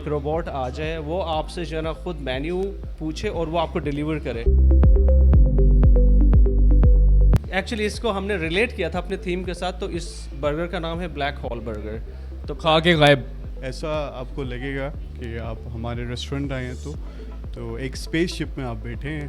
एक रोबोट आ जाए, वो आपसे जो है ना खुद मेन्यू पूछे और वो आपको डिलीवर करे। एक्चुअली इसको हमने रिलेट किया था अपने थीम के साथ, तो इस बर्गर का नाम है ब्लैक होल बर्गर। तो खा के गायब। ऐसा आपको लगेगा कि आप हमारे रेस्टोरेंट आए हैं तो एक स्पेसशिप में आप बैठे हैं।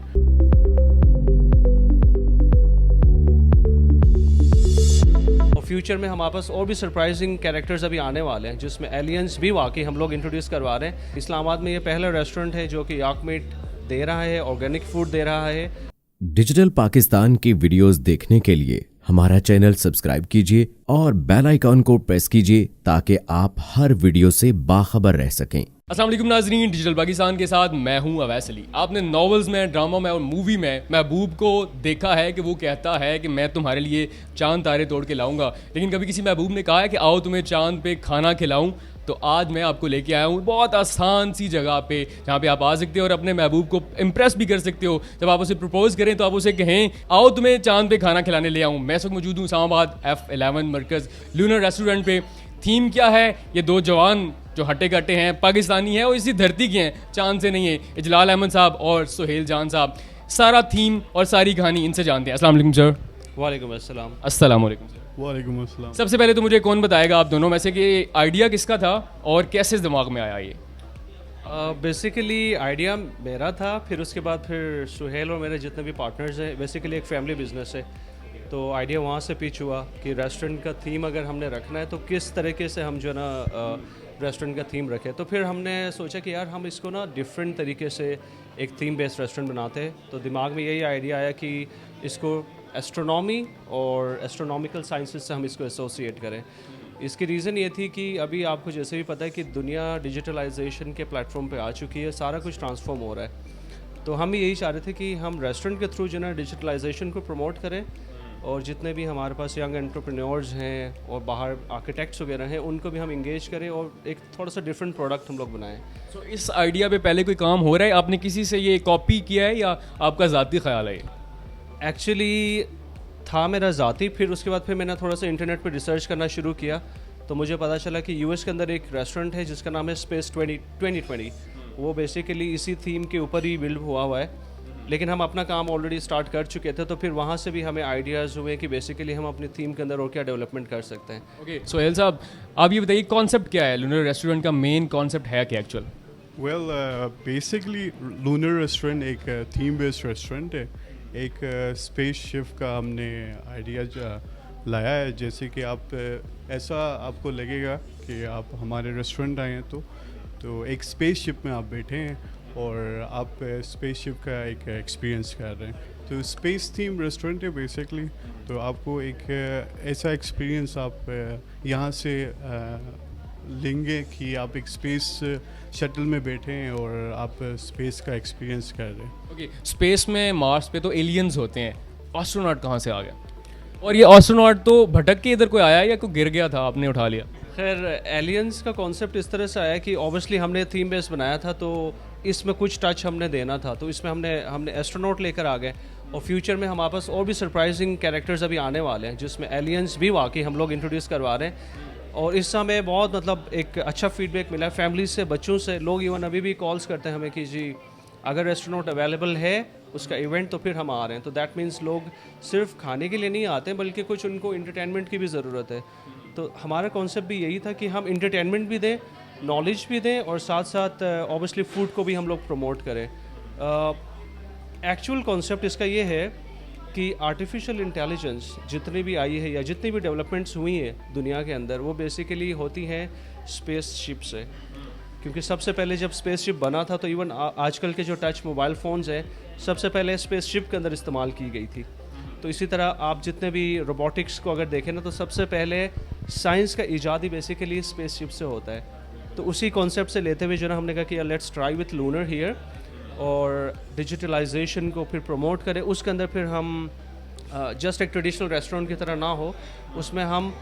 और फ्यूचर में हमारे पास और भी सरप्राइजिंग कैरेक्टर्स अभी आने वाले हैं, जिसमें एलियंस भी वाकई हम लोग इंट्रोड्यूस करवा रहे हैं। इस्लामाबाद में ये पहला रेस्टोरेंट है जो कि याक मीट दे रहा है, ऑर्गेनिक फूड दे रहा है। डिजिटल पाकिस्तान की वीडियोस देखने के लिए हमारा चैनल सब्सक्राइब कीजिए और बेल आइकॉन को प्रेस कीजिए ताकि आप हर वीडियो से बाखबर रह सकें। अस्सलाम वालेकुम नाज़रीन, डिजिटल पाकिस्तान के साथ मैं हूं अवैस अली। आपने नॉवेल्स में, ड्रामा में और मूवी में महबूब को देखा है कि वो कहता है कि मैं तुम्हारे लिए चांद तारे तोड़ के लाऊंगा, लेकिन कभी किसी महबूब ने कहा है कि आओ तुम्हें चांद पे खाना खिलाऊं। तो आज मैं आपको लेके आया हूँ बहुत आसान सी जगह पे, जहाँ पे आप आ सकते हो और अपने महबूब को इम्प्रेस भी कर सकते हो। जब आप उसे प्रपोज करें तो आप उसे कहें आओ तुम्हें चांद पे खाना खिलाने ले आऊँ। मैं इस वक्त मौजूद हूँ इस्लामाबाद F11 मरकज़ लूनर रेस्टोरेंट पे। थीम क्या है? ये दो जवान जो हट्टे कट्टे हैं, पाकिस्तानी हैं और इसी धरती के हैं, चांद से नहीं है। इजलाल अहमद साहब और सुहेल जान साहब। सारा थीम और सारी कहानी इनसे जानते हैं। अस्सलाम वालेकुम सर। वालेकुम अस्सलाम। अस्सलाम वालेकुम सर। वालेकुम अस्सलाम। सबसे पहले तो मुझे कौन बताएगा आप दोनों में से कि आइडिया किसका था और कैसे दिमाग में आया ये? बेसिकली आइडिया मेरा था, फिर उसके बाद फिर सुहेल और मेरे जितने भी पार्टनर्स हैं, बेसिकली एक फैमिली बिजनेस है, तो आइडिया वहाँ से पिच हुआ कि रेस्टोरेंट का थीम अगर हमने रखना है तो किस तरीके से हम जो है ना रेस्टोरेंट का थीम रखें। तो फिर हमने सोचा कि यार हम इसको ना डिफरेंट तरीके से एक थीम बेस्ड रेस्टोरेंट बनाते हैं। तो दिमाग में यही आइडिया आया कि इसको एस्ट्रोनॉमी और एस्ट्रोनॉमिकल साइंसेस से हम इसको एसोसिएट करें। इसकी रीज़न ये थी कि अभी आपको जैसे भी पता है कि दुनिया डिजिटलाइजेशन के प्लेटफॉर्म पे आ चुकी है, सारा कुछ ट्रांसफॉर्म हो रहा है। तो हम यही चाह रहे थे कि हम रेस्टोरेंट के थ्रू जो है डिजिटलाइजेशन को प्रमोट करें और जितने भी हमारे पास यंग एंटरप्रेन्योर्स हैं और बाहर आर्किटेक्ट्स वगैरह हैं उनको भी हम इंगेज करें और एक थोड़ा सा डिफरेंट प्रोडक्ट हम लोग बनाएं। सो इस आइडिया पे पहले कोई काम हो रहा है? आपने किसी से ये कॉपी किया है या आपका ज़ाती ख्याल है ये? एक्चुअली था मेरा ज़ाती, फिर उसके बाद फिर मैंने थोड़ा सा इंटरनेट पर रिसर्च करना शुरू किया तो मुझे पता चला कि यूएस के अंदर एक रेस्टोरेंट है जिसका नाम है स्पेस 2020। वो बेसिकली इसी थीम के ऊपर ही बिल्ड हुआ है, लेकिन हम अपना काम ऑलरेडी स्टार्ट कर चुके थे। तो फिर वहाँ से भी हमें आइडियाज़ हुए कि बेसिकली हम अपनी थीम के अंदर और क्या डेवलपमेंट कर सकते हैं। ओके सोहेल साहब, आप ये बताइए कॉन्सेप्ट क्या है? लूनर रेस्टोरेंट का मेन कॉन्सेप्ट है क्या actual? Well basically lunar restaurant एक थीम बेस्ड रेस्टोरेंट है। एक स्पेसशिप का हमने आइडिया लाया है। जैसे कि आप ऐसा आपको लगेगा कि आप हमारे रेस्टोरेंट आए हैं तो एक स्पेसशिप में आप बैठे हैं और आप स्पेसशिप का एक एक्सपीरियंस कर रहे हैं। तो स्पेस थीम रेस्टोरेंट है बेसिकली। तो आपको एक ऐसा एक्सपीरियंस आप यहाँ से लेंगे कि आप एक स्पेस शटल में बैठे हैं और आप स्पेस का एक्सपीरियंस कर रहे हैं। ओके, स्पेस में मार्स पे तो एलियंस होते हैं, एस्ट्रोनॉट कहाँ से आ गया? और ये एस्ट्रोनॉट तो भटक के इधर कोई आया या कोई गिर गया था, आपने उठा लिया? खैर एलियंस का कॉन्सेप्ट इस तरह से आया कि ऑब्वियसली हमने थीम बेस बनाया था तो इसमें कुछ टच हमने देना था, तो इसमें हमने एस्ट्रोनॉट लेकर आ गए। और फ्यूचर में हमारे पास और भी सरप्राइजिंग कैरेक्टर्स अभी आने वाले हैं, जिसमें एलियंस भी वाकई हम लोग इंट्रोड्यूस करवा रहे हैं। और इस समय बहुत मतलब एक अच्छा फीडबैक मिला है फैमिली से, बच्चों से। लोग इवन अभी भी कॉल्स करते हैं हमें कि जी अगर एस्ट्रोनॉट अवेलेबल है उसका इवेंट तो फिर हम आ रहे हैं। तो दैट मीन्स लोग सिर्फ खाने के लिए नहीं आते हैं बल्कि कुछ उनको इंटरटेनमेंट की भी ज़रूरत है। तो हमारा कॉन्सेप्ट भी यही था कि हम इंटरटेनमेंट भी दें, नॉलेज भी दें और साथ साथ ऑब्वियसली फूड को भी हम लोग प्रमोट करें। एक्चुअल कॉन्सेप्ट इसका ये है कि आर्टिफिशियल इंटेलिजेंस जितनी भी आई है या जितनी भी डेवलपमेंट्स हुई हैं दुनिया के अंदर, वो बेसिकली होती हैं स्पेस शिप से। क्योंकि सबसे पहले जब स्पेस शिप बना था तो इवन आजकल के जो टच मोबाइल फ़ोन्स हैं सबसे पहले स्पेस शिप के अंदर इस्तेमाल की गई थी। तो इसी तरह आप जितने भी रोबोटिक्स को अगर देखें ना तो सबसे पहले साइंस का ईजाद ही बेसिकली स्पेस शिप से होता है। तो उसी कॉन्सेप्ट से लेते हुए जो ना हमने कहा कि let's try with lunar here और डिजिटलाइजेशन को फिर प्रमोट करें। उसके अंदर फिर हम जस्ट एक ट्रेडिशनल रेस्टोरेंट की तरह ना हो, उसमें हम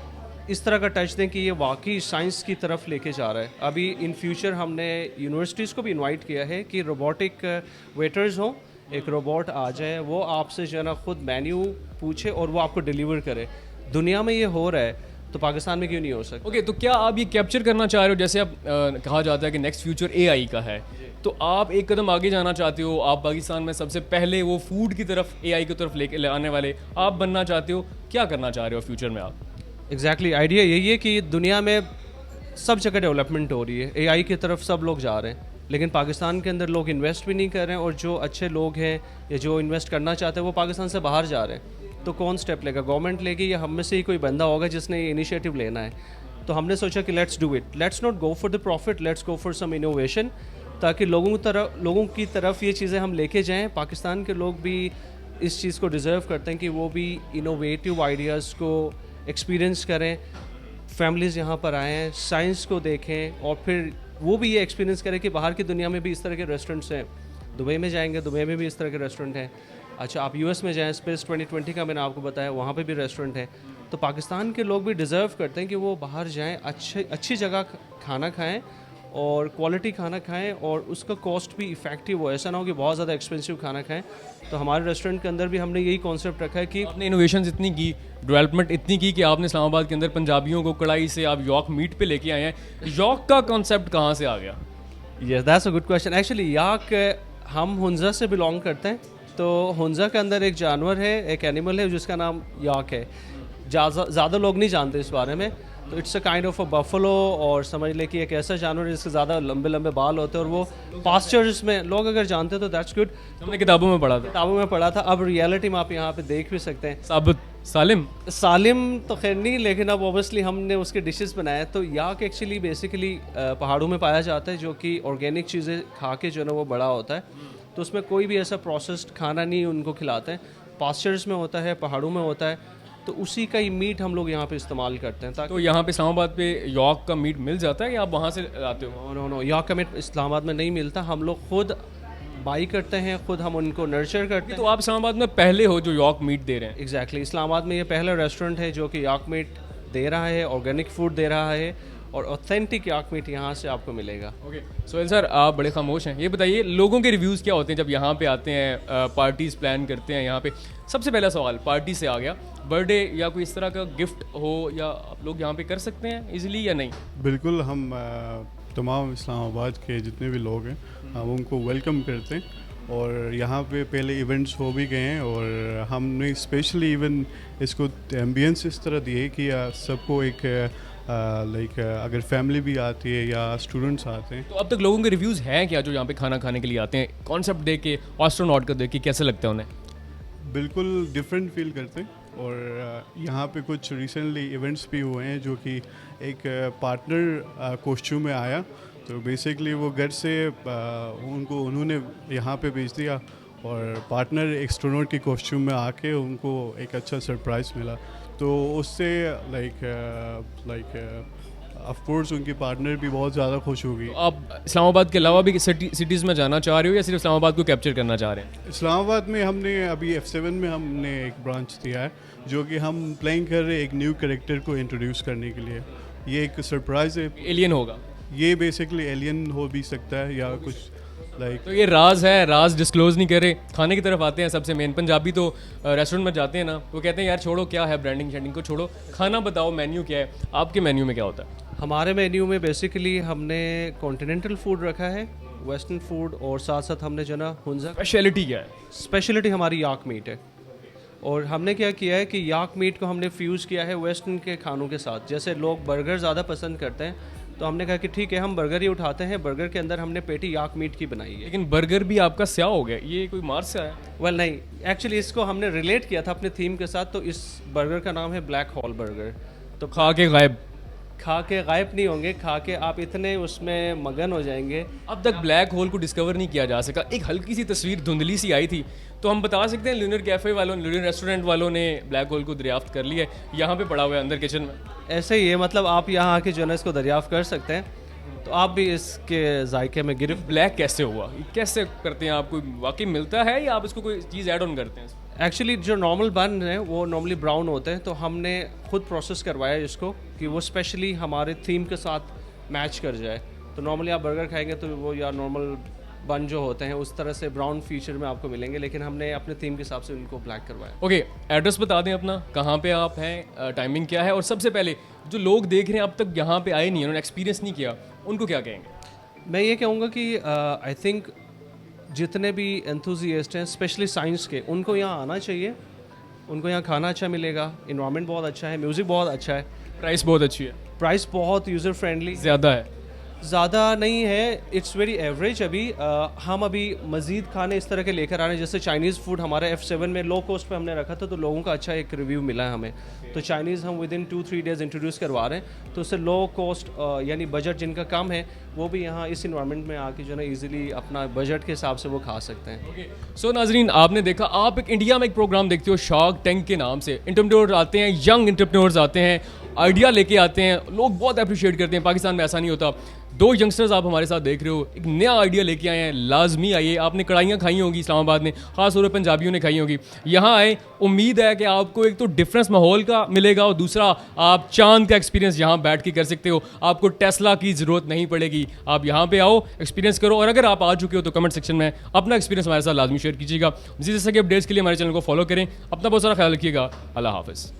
इस तरह का टच दें कि ये वाकई साइंस की तरफ लेके जा रहा है। अभी इन फ्यूचर हमने यूनिवर्सिटीज़ को भी इनवाइट किया है कि रोबोटिक वेटर्स हों, एक रोबोट आ जाए, वो आपसे जो है ना खुद मेन्यू पूछे और वो आपको डिलीवर करे। दुनिया में ये हो रहा है तो पाकिस्तान में क्यों नहीं हो सकता? ओके, तो क्या आप ये कैप्चर करना चाह रहे हो, जैसे आप कहा जाता है कि नेक्स्ट फ्यूचर एआई का है, तो आप एक कदम आगे जाना चाहते हो, आप पाकिस्तान में सबसे पहले वो फूड की तरफ एआई की तरफ लेके आने वाले आप बनना चाहते हो, क्या करना चाह रहे हो फ्यूचर में आप? एग्जैक्टली आइडिया यही है कि दुनिया में सब जगह डेवलपमेंट हो रही है, एआई की तरफ सब लोग जा रहे हैं, लेकिन पाकिस्तान के अंदर लोग इन्वेस्ट भी नहीं कर रहे हैं, और जो अच्छे लोग हैं या जो इन्वेस्ट करना चाहते हैं वो पाकिस्तान से बाहर जा रहे हैं। तो कौन स्टेप लेगा? गवर्नमेंट लेगी या हम में से ही कोई बंदा होगा जिसने ये इनिशिएटिव लेना है? तो हमने सोचा कि let's do it, let's not go for the profit, let's go for some innovation, ताकि लोगों की तरफ ये चीज़ें हम लेके जाएँ। पाकिस्तान के लोग भी इस चीज़ को डिज़र्व करते हैं कि वो भी इनोवेटिव आइडियाज़ को एक्सपीरियंस करें, फैमिलीज़ यहाँ पर आएँ, साइंस को देखें, और फिर वो भी ये एक्सपीरियंस करें कि बाहर की दुनिया में भी इस तरह के रेस्टोरेंट्स हैं। दुबई में जाएंगे, दुबई में भी इस तरह के रेस्टोरेंट हैं। अच्छा, आप यूएस में जाएं, स्पेस 2020 का मैंने आपको बताया, वहाँ पे भी रेस्टोरेंट है। तो पाकिस्तान के लोग भी डिज़र्व करते हैं कि वो बाहर जाएं, अच्छी जगह खाना खाएं और क्वालिटी खाना खाएं, और उसका कॉस्ट भी इफ़ेक्टिव हो। ऐसा ना हो कि बहुत ज़्यादा एक्सपेंसिव खाना खाएं। तो हमारे रेस्टोरेंट के अंदर भी हमने यही कॉन्सेप्ट रखा है कि आपने इनोवेशन इतनी की, डेवलपमेंट इतनी की कि आपने इस्लामाबाद के अंदर पंजाबियों को कढ़ाई से आप यॉक मीट पे लेके आए हैं। यॉक का कॉन्सेप्ट कहाँ से आ गया? Yes, that's a good question. Actually याक हम हुंजा से बिलोंग करते हैं। तो हुंजा के अंदर एक जानवर है, एक एनिमल है जिसका नाम याक है। ज़्यादा लोग नहीं जानते इस बारे में। तो it's a kind of a buffalo, और समझ ले कि एक ऐसा जानवर है जिसके ज़्यादा लंबे लंबे बाल होते हैं, और वो पास्चर्स में लोग अगर जानते तो दैट्स गुड। हमने किताबों में पढ़ा था। किताबों में पढ़ा था, अब रियलिटी में आप यहाँ पे देख भी सकते हैं। साबित सालिम सालिम तो खैर नहीं, लेकिन अब ऑब्वियसली हमने उसके डिशेस बनाए। तो याक एक्चुअली बेसिकली पहाड़ों में पाया जाता है, जो कि ऑर्गेनिक चीज़ें खा के जो है ना वो बड़ा होता है। तो उसमें कोई भी ऐसा प्रोसेस्ड खाना नहीं उनको खिलाते हैं। पास्चर्स में होता है, पहाड़ों में होता है, तो उसी का ही मीट हम लोग यहाँ पे इस्तेमाल करते हैं। ताकि तो यहाँ पे इस्लामाबाद पे यॉक का मीट मिल जाता है या आप वहाँ से लाते हो? नो, याक का मीट इस्लामाबाद में नहीं मिलता। हम लोग खुद बाई करते हैं, खुद हम उनको नर्चर करते हैं। तो आप इस्लामाबाद में पहले हो जो यॉक मीट दे रहे हैं? एग्जैक्टली, इस्लामाबाद में ये पहला रेस्टोरेंट है जो कि याक मीट दे रहा है, ऑर्गेनिक फूड दे रहा है, और ऑथेंटिक याक मीट यहाँ से आपको मिलेगा। ओके, सोहेल सर, आप बड़े खामोश हैं। ये बताइए, लोगों के रिव्यूज़ क्या होते हैं जब यहाँ पे आते हैं, पार्टीज़ प्लान करते हैं यहाँ पे? सबसे पहला सवाल पार्टी से आ गया, बर्थडे या कोई इस तरह का गिफ्ट हो, या आप लोग यहाँ पे कर सकते हैं इजीली या नहीं? बिल्कुल, हम तमाम इस्लामाबाद के जितने भी लोग हैं हम उनको वेलकम करते हैं, और यहाँ पे पहले इवेंट्स हो भी गए हैं, और हमने स्पेशली इवन इसको एम्बियंस इस तरह दिए कि सबको एक लाइक अगर फैमिली भी आती है या स्टूडेंट्स आते हैं। तो अब तक लोगों के रिव्यूज़ हैं क्या जो यहाँ पे खाना खाने के लिए आते हैं? कॉन्सेप्ट देख के, एस्ट्रोनॉट का देख के कैसे लगता है उन्हें? बिल्कुल डिफरेंट फील करते हैं, और यहाँ पे कुछ रिसेंटली इवेंट्स भी हुए हैं जो कि एक पार्टनर कॉस्ट्यूम में आया। तो बेसिकली वो घर से उन्होंने यहाँ पे भेज दिया, और पार्टनर एस्ट्रोनॉट की कॉस्ट्यूम में आके उनको एक अच्छा सरप्राइज़ मिला। तो उससे लाइक ऑफ कोर्स उनकी पार्टनर भी बहुत ज़्यादा खुश होगी। आप इस्लामाबाद के अलावा भी सिटीज़ में जाना चाह रहे हो या सिर्फ इस्लामाबाद को कैप्चर करना चाह रहे हैं? इस्लामाबाद में हमने अभी F7 में हमने एक ब्रांच दिया है, जो कि हम प्लान कर रहे हैं एक न्यू कैरेक्टर को इंट्रोड्यूस करने के लिए। ये एक सरप्राइज़ है। एलियन होगा? ये बेसिकली एलियन हो भी सकता है या कुछ लाइक। तो ये राज है, राज डिस्क्लोज नहीं करे। खाने की तरफ आते हैं सबसे मेन। पंजाबी तो रेस्टोरेंट में जाते हैं ना, वो कहते हैं यार छोड़ो क्या है ब्रांडिंग शेंडिंग को छोड़ो, खाना बताओ मेन्यू क्या है। आपके मेन्यू में क्या होता है? हमारे मेन्यू में बेसिकली हमने कॉन्टिनेंटल फूड रखा है, वेस्टर्न फूड, और साथ साथ हमने जो ना हुंजा। स्पेशलिटी क्या है? स्पेशलिटी हमारी याक मीट है, और हमने क्या किया है कि याक मीट को हमने फ्यूज़ किया है वेस्टर्न के खानों के साथ। जैसे लोग बर्गर ज़्यादा पसंद करते हैं, तो हमने कहा कि ठीक है हम बर्गर ही उठाते हैं। बर्गर के अंदर हमने पेटी याक मीट की बनाई है। लेकिन बर्गर भी आपका स्याह हो गया, ये कोई मार्स से आया? वेल नहीं, एक्चुअली इसको हमने रिलेट किया था अपने थीम के साथ। तो इस बर्गर का नाम है ब्लैक होल बर्गर। तो खा के गायब? खा के गायब नहीं होंगे, खा के आप इतने उसमें मगन हो जाएंगे। अब तक ब्लैक होल को डिस्कवर नहीं किया जा सका। एक हल्की सी तस्वीर धुंधली सी आई थी, तो हम बता सकते हैं लूनर कैफ़े वालों, लूनर रेस्टोरेंट वालों ने ब्लैक होल को दरियाफ्त कर लिया है, यहाँ पे पड़ा हुआ है अंदर किचन में। ऐसे ही है, मतलब आप यहाँ आके जो है इसको दरियाफ्त कर सकते हैं, तो आप भी इसके जायके में गिरफ्त। ब्लैक कैसे हुआ, कैसे करते हैं? आपको वाकई मिलता है या आप इसको कोई चीज़ ऐड ऑन करते हैं? एक्चुअली जो नॉर्मल बन है वो नॉर्मली ब्राउन होते हैं, तो हमने खुद प्रोसेस करवाया इसको कि वो स्पेशली हमारे थीम के साथ मैच कर जाए। तो नॉर्मली आप बर्गर खाएंगे तो वो या नॉर्मल बन जो होते हैं उस तरह से ब्राउन फीचर में आपको मिलेंगे, लेकिन हमने अपने थीम के हिसाब से उनको ब्लैक करवाया। ओके, एड्रेस बता दें अपना, कहाँ पे आप हैं, टाइमिंग क्या है, और सबसे पहले जो लोग देख रहे हैं अब तक यहाँ पे आए नहीं हैं, उन्होंने एक्सपीरियंस नहीं किया, उनको क्या कहेंगे? मैं ये कहूँगा कि आई थिंक जितने भी एंथुजियास्ट हैं स्पेशली साइंस के, उनको यहाँ आना चाहिए। उनको यहाँ खाना अच्छा मिलेगा, इन्वायरमेंट बहुत अच्छा है, म्यूज़िक बहुत अच्छा है, प्राइस बहुत अच्छी है, प्राइस बहुत यूज़र फ्रेंडली, ज़्यादा है, ज़्यादा नहीं है, इट्स वेरी एवरेज। अभी हम अभी मज़ीद खाने इस तरह के लेकर आ रहे हैं, जैसे चाइनीज़ फूड हमारे F7 में लो कॉस्ट पे हमने रखा था, तो लोगों का अच्छा एक रिव्यू मिला है हमें। तो चाइनीज़ हम विद इन 2-3 डेज़ इंट्रोड्यूस करवा रहे हैं, तो उससे लो कॉस्ट यानी बजट जिनका कम है वो भी यहाँ इस इन्वायरमेंट में आके जो है ना ईजिली अपना बजट के हिसाब से वो खा सकते हैं। सो नाजरीन, आपने देखा, आप एक इंडिया में एक प्रोग्राम देखते हो शार्क टैंक के नाम से, एंटरप्रेन्योर आते हैं, यंग एंटरप्रेन्योर्स आते हैं, आइडिया लेके आते हैं, लोग बहुत अप्रिशिएट करते हैं। पाकिस्तान में ऐसा नहीं होता। 2 यंगस्टर्स आप हमारे साथ देख रहे हो, एक नया आइडिया लेके आए हैं, लाजमी आइए। आपने कढ़ाइयाँ खाई होंगी इस्लामाबाद में, खास तौर पर पंजाबियों ने खाई होंगी, यहाँ आए, उम्मीद है कि आपको एक तो डिफरेंस माहौल का मिलेगा और दूसरा आप चांद का एक्सपीरियंस यहाँ बैठ के कर सकते हो। आपको टेस्ला की ज़रूरत नहीं पड़ेगी, आप यहाँ पे आओ, एक्सपीरियंस करो, और अगर आप आ चुके हो तो कमेंट सेक्शन में अपना एक्सपीरियंस हमारे साथ लाजमी शेयर कीजिएगा। इसी तरह के अपडेट्स के लिए हमारे चैनल को फॉलो करें। अपना बहुत सारा ख्याल रखिएगा। अल्लाह हाफ़िज़।